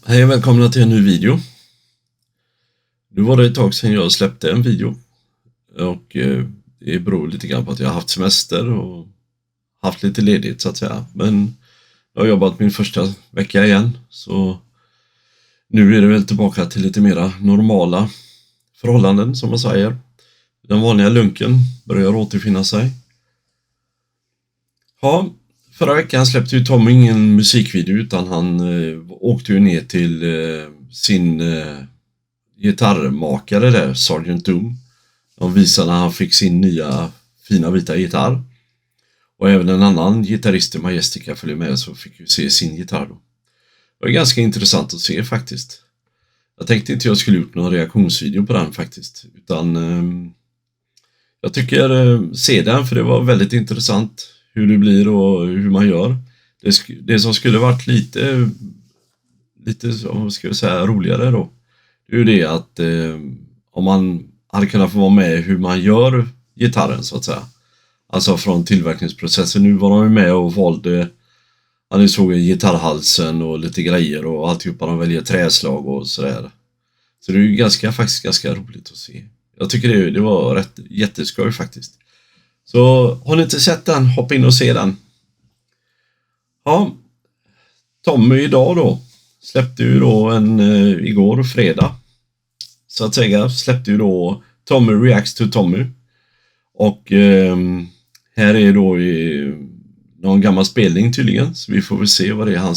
Hej och välkomna till en ny video. Nu var det ett tag sedan jag släppte en video. Och det beror lite grann på att jag har haft semester och haft lite ledigt så att säga. Men jag har jobbat min första vecka igen. Så nu är det väl tillbaka till lite mera normala förhållanden som man säger. Den vanliga lunken börjar återfinna sig. Ja, förra veckan släppte ju Tommy ingen musikvideo utan han åkte ju ner till sin gitarrmakare där, Sergeant Doom. De visade när han fick sin nya fina vita gitarr. Och även en annan gitarrist i Majestica följde med, så fick vi se sin gitarr då. Det var ganska intressant att se faktiskt. Jag tänkte inte jag skulle gjort någon reaktionsvideo på den faktiskt. Utan jag tycker se den, för det var väldigt intressant hur det blir och hur man gör. Det som skulle varit lite vad ska jag säga, roligare då. Det är ju det att om man hade kunnat få vara med hur man gör gitarren så att säga. Alltså från tillverkningsprocessen. Nu var de ju med och valde, ni såg gitarrhalsen och lite grejer och alltihopa, de väljer träslag och sådär. Så det är ju faktiskt ganska roligt att se. Jag tycker det var jätteskoj faktiskt. Så har ni inte sett den, hoppa in och se den. Ja, Tommy idag då släppte ju då igår fredag så att säga, släppte ju då Tommy Reacts to Tommy. Och här är då någon gammal spelning tydligen, så vi får väl se vad det är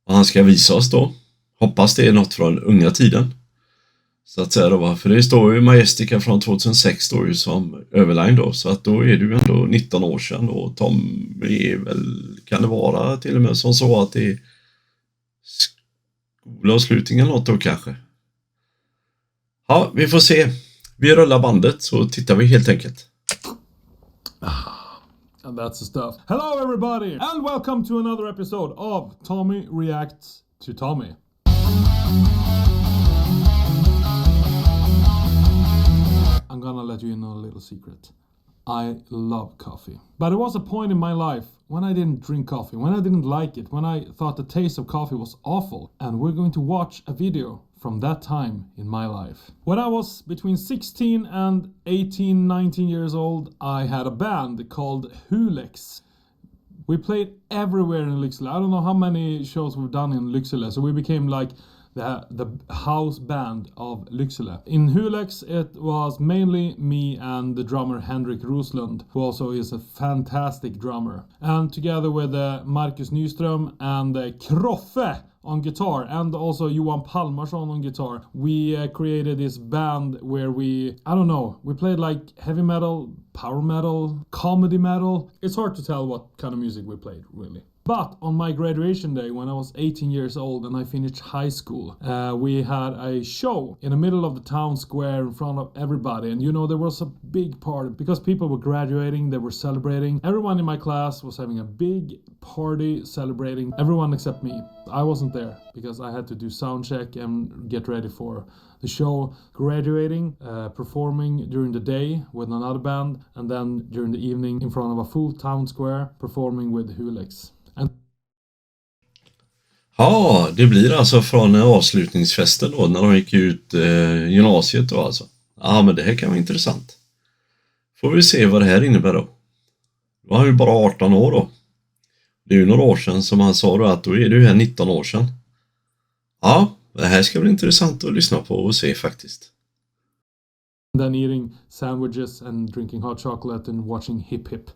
han ska visa oss då. Hoppas det är något från unga tiden. Så att säga då, för det står ju Majestica från 2006 då ju som överline då, så att då är det ju ändå 19 år sedan och Tommy är väl, kan det vara till och med som så att det är skolavslutningen något då kanske. Ja, vi får se. Vi rullar bandet så tittar vi helt enkelt. And that's the stuff. Hello everybody and welcome to another episode of Tommy Reacts to Tommy. I'm gonna let you in on a little secret. I love coffee. But there was a point in my life when I didn't drink coffee, when I didn't like it, when I thought the taste of coffee was awful. And we're going to watch a video from that time in my life. When I was between 16 and 18, 19 years old, I had a band called Hulex. We played everywhere in Lycksele. I don't know how many shows we've done in Lycksele, so we became like the house band of Lycksele. In Hulex, it was mainly me and the drummer Henrik Roslund, who also is a fantastic drummer. And together with Marcus Nyström and Kroffe on guitar, and also Johan Palmarsson on guitar, we created this band where we played like heavy metal, power metal, comedy metal. It's hard to tell what kind of music we played, really. But on my graduation day, when I was 18 years old and I finished high school, we had a show in the middle of the town square in front of everybody. And there was a big party because people were graduating, they were celebrating. Everyone in my class was having a big party celebrating, everyone except me. I wasn't there because I had to do sound check and get ready for the show, graduating, performing during the day with another band, and then during the evening in front of a full town square performing with Hulex. Ja, det blir alltså från avslutningsfesten då när de gick ut gymnasiet då alltså. Ja, men det här kan vara intressant. Får vi se vad det här innebär då. Då var han ju bara 18 år då. Det är ju några år sedan som han sa då, att då är det ju här 19 år sedan. Ja, det här ska bli intressant att lyssna på och se faktiskt. Then eating sandwiches and drinking hot chocolate and watching hip hip.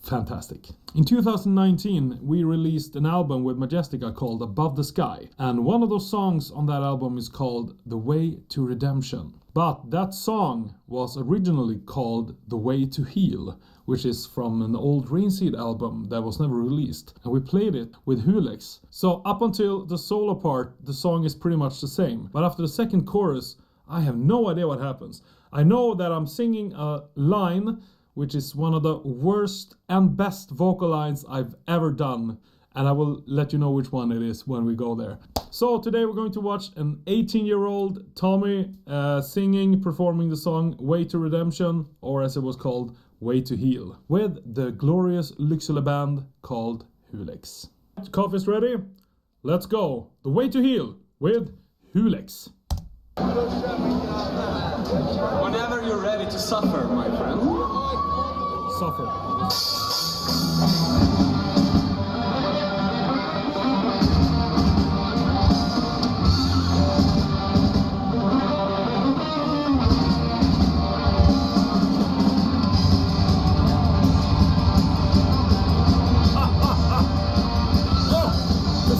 Fantastic. In 2019, we released an album with Majestica called Above the Sky. And one of those songs on that album is called The Way to Redemption. But that song was originally called The Way to Heal, which is from an old Rainseed album that was never released. And we played it with Hulex. So up until the solo part, the song is pretty much the same. But after the second chorus, I have no idea what happens. I know that I'm singing a line which is one of the worst and best vocal lines I've ever done. And I will let you know which one it is when we go there. So today we're going to watch an 18-year-old Tommy performing the song Way to Redemption, or as it was called, Way to Heal, with the glorious Lycksele band called Hulex. Coffee's ready? let's go. The Way to Heal with Hulex. Whenever you're ready to suffer, my friend. Suffer.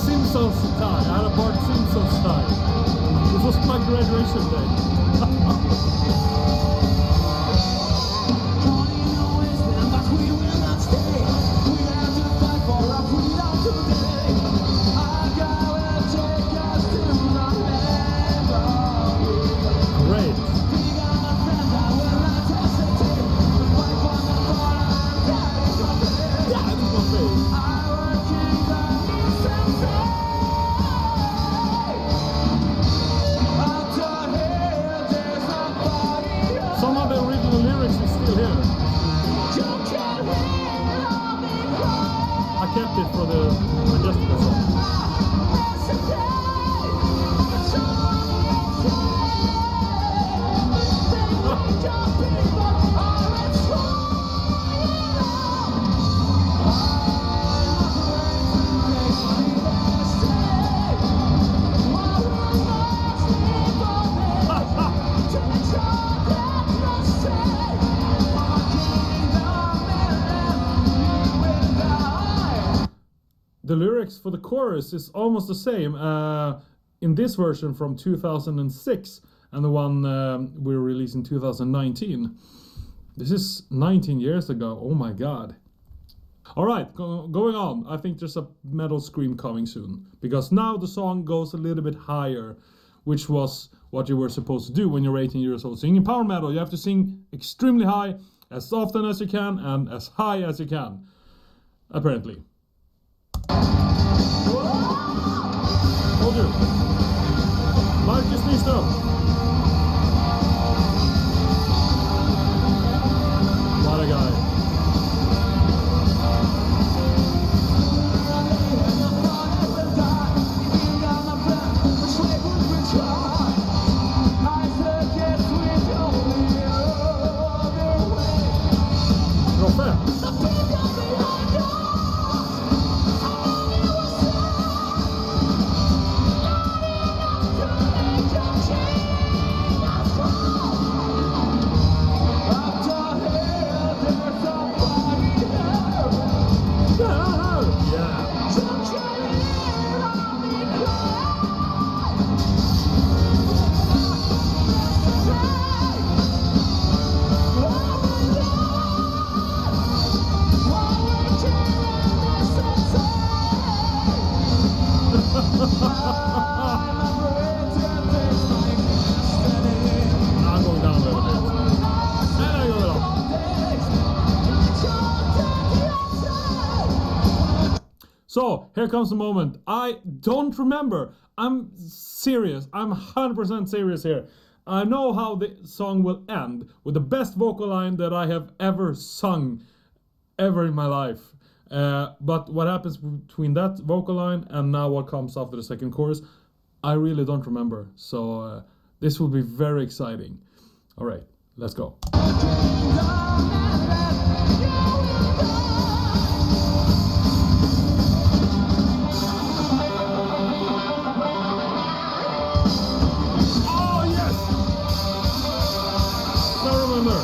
Simpsons tie. I had a Bart Simpsons tie. This was my graduation day. Great. Yeah, this is my favorite. Some of the original lyrics is still here. I kept it for the Majestica song. The lyrics for the chorus is almost the same in this version from 2006 and the one we released in 2019. This is 19 years ago. Oh my god. Alright, going on. I think there's a metal scream coming soon. Because now the song goes a little bit higher, which was what you were supposed to do when you're 18 years old. Singing power metal, you have to sing extremely high, as often as you can, and as high as you can. Apparently. Told you. Marcus Nyström. What a guy. Roffe. I'm going down a little bit. And I go up. So, here comes the moment. I don't remember. I'm serious. I'm 100% serious here. I know how the song will end with the best vocal line that I have ever sung ever in my life. But what happens between that vocal line and now what comes after the second chorus, I really don't remember. So this will be very exciting. All right, let's go. Oh yes! I remember.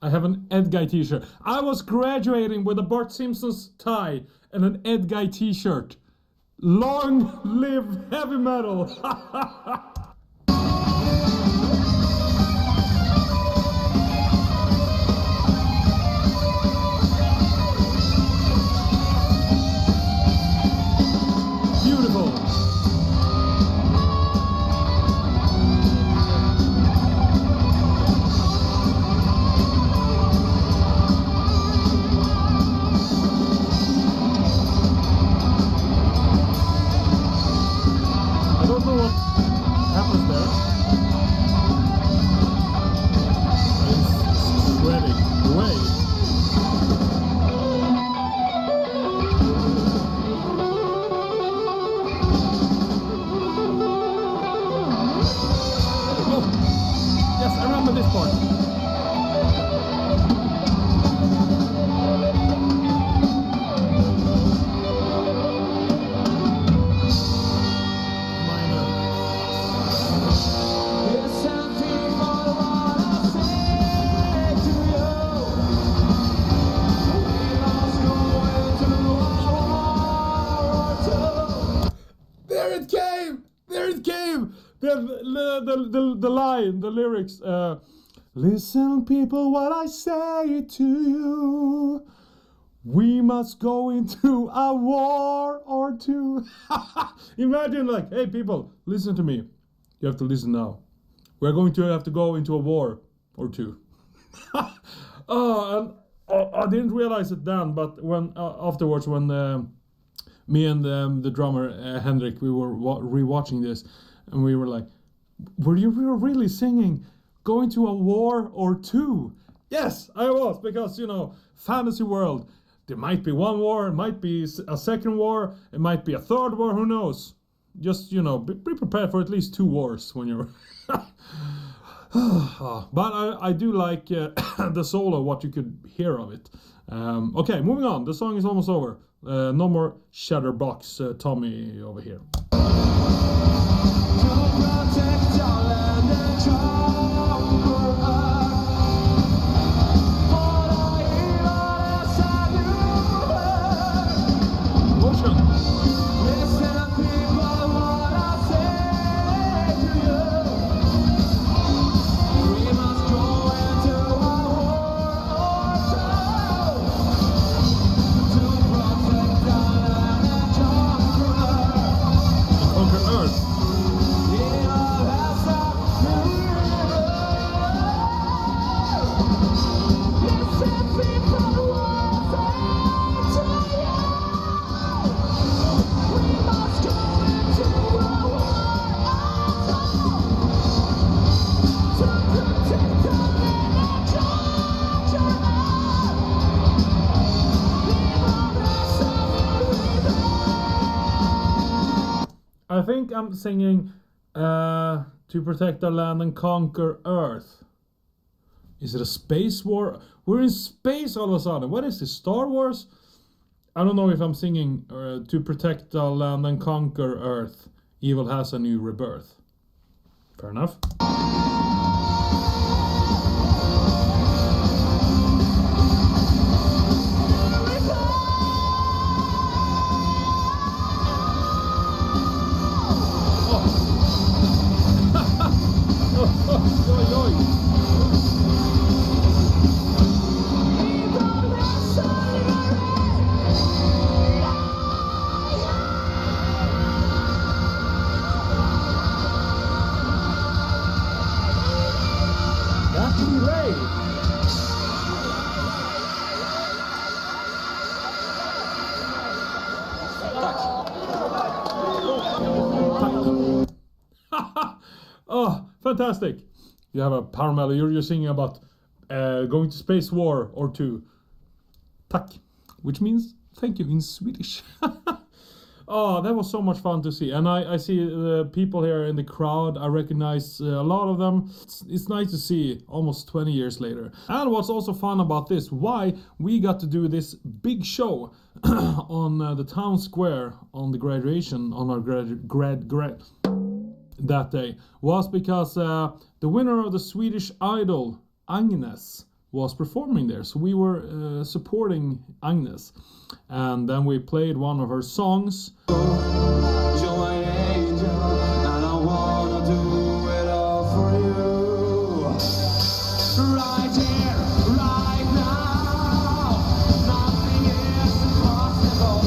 I have an Ed Guy t-shirt. I was graduating with a Bart Simpson's tie and an Ed Guy t-shirt. Long live heavy metal! Beautiful! ready. Away. Oh, yes, I remember this part. The line, the lyrics. Listen, people, what I say to you. We must go into a war or two. Imagine, like, hey, people, listen to me. You have to listen now. We're going to have to go into a war or two. And I didn't realize it then, but when afterwards, when me and the drummer Henrik, we were rewatching this, and we were like, were you really singing going to a war or two? Yes, I was, because, you know, fantasy world, there might be one war, it might be a second war, it might be a third war, who knows? Just, you know, be prepared for at least 2 wars when you're... But I do like the solo, what you could hear of it. Okay, moving on, the song is almost over. No more Shutterbox Tommy over here. I think I'm singing to protect our land and conquer Earth. Is it a space war? We're in space all of a sudden. What is this, Star Wars? I don't know if I'm singing to protect our land and conquer Earth. Evil has a new rebirth. Fair enough. Oh, fantastic. You have a power melody. You're singing about going to space war or two. Tack, which means thank you in Swedish. Oh, that was so much fun to see. And I see the people here in the crowd. I recognize a lot of them. It's nice to see almost 20 years later. And what's also fun about this, why we got to do this big show on the town square on the graduation, on our grad that day, was because the winner of the Swedish Idol, Agnes, was performing there. So we were supporting Agnes. And then we played one of her songs. You're my angel, and I wanna do it all for you. Right here, right now, nothing is impossible.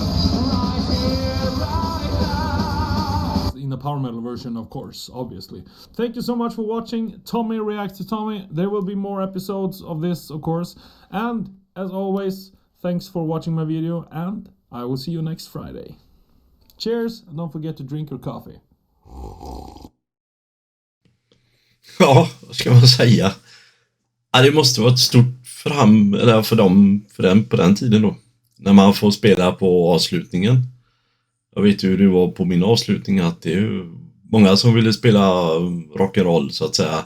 Right here, right now. In the power metal version, of course, obviously. Thank you so much for watching Tommy Reacts to Tommy. There will be more episodes of this, of course. And as always, thanks for watching my video, and I will see you next Friday. Cheers, and don't forget to drink your coffee. Ja, vad ska man säga? Ja, det måste vara ett stort för den på den tiden då. När man får spela på avslutningen. Jag vet ju hur det var på min avslutning, att det är ju många som ville spela rock'n'roll så att säga.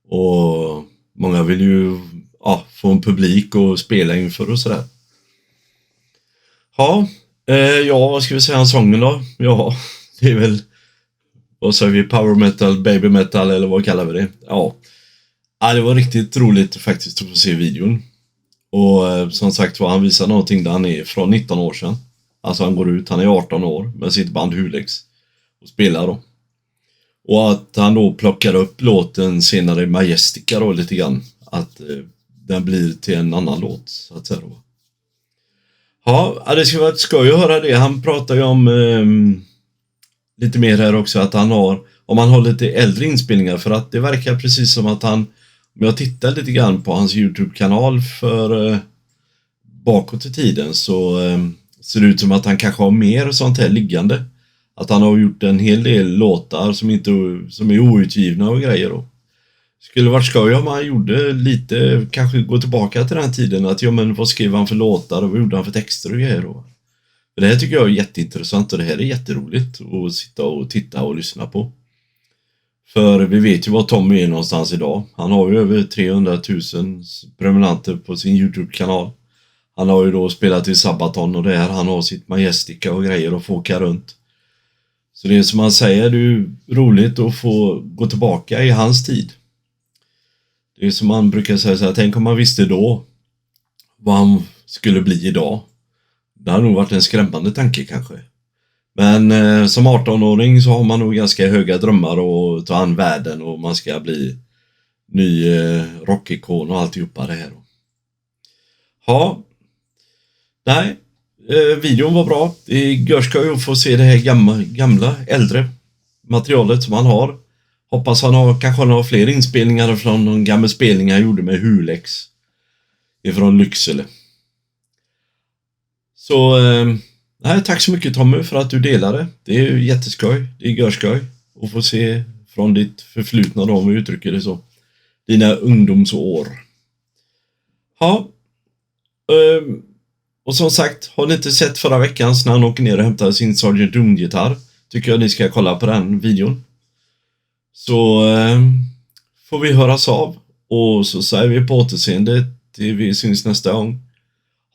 Och många vill ju få en publik och spela inför och sådär. Ja, vad ska vi säga om sången då? Ja, det är väl, vad säger vi, power metal, baby metal eller vad kallar vi det? Ja, det var riktigt roligt faktiskt att få se videon. Och som sagt var, han visar någonting där han är från 19 år sedan. Alltså han går ut, han är 18 år med sitt band Hulex och spelar då. Och att han då plockar upp låten senare Majestica då lite grann. Att den blir till en annan låt så att säga då. Ja, det ska vara ett skoj att höra det. Han pratar ju om lite mer här också, att han har, om han har lite äldre inspelningar, för att det verkar precis som att han, om jag tittar lite grann på hans YouTube-kanal för bakåt i tiden, så ser det ut som att han kanske har mer sånt här liggande. Att han har gjort en hel del låtar som är outgivna och grejer då. Skulle varit skoj om han gjorde lite, kanske gå tillbaka till den tiden, att vad skrev han för låtar och vad gjorde han för texter och grejer då. För det här tycker jag är jätteintressant och det här är jätteroligt att sitta och titta och lyssna på. För vi vet ju vad Tommy är någonstans idag. Han har ju över 300 000 prenumeranter på sin YouTube-kanal. Han har ju då spelat i Sabaton och där han har sitt Majestica och grejer och få åka runt. Så det är som man säger, det är ju roligt att få gå tillbaka i hans tid. Det är som man brukar säga så här, tänk om man visste då vad han skulle bli idag. Det har nog varit en skrämmande tanke kanske. Men som 18-åring så har man nog ganska höga drömmar och ta an världen och man ska bli ny rockikon och alltihopa det här då. Ja, nej, videon var bra. Det ska ju få se det här gamla, äldre materialet som han har. Hoppas kanske han har fler inspelningar från någon gammal spelning han gjorde med Hulex ifrån Lycksele. Så tack så mycket Tommy för att du delade. Det är ju jätteskoj. Det är görskoj att få se från ditt förflutna då, om vi uttrycker det så. Dina ungdomsår. Ja. Och som sagt, har ni inte sett förra veckan när han åker ner och hämtar sin Sergeant Doom-gitarr, tycker jag ni ska kolla på den videon. Så får vi höras av. Och så säger vi på återseende till vi syns nästa gång.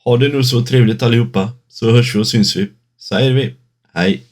Ha det nu så trevligt allihopa. Så hörs vi och syns vi. Säger vi. Hej.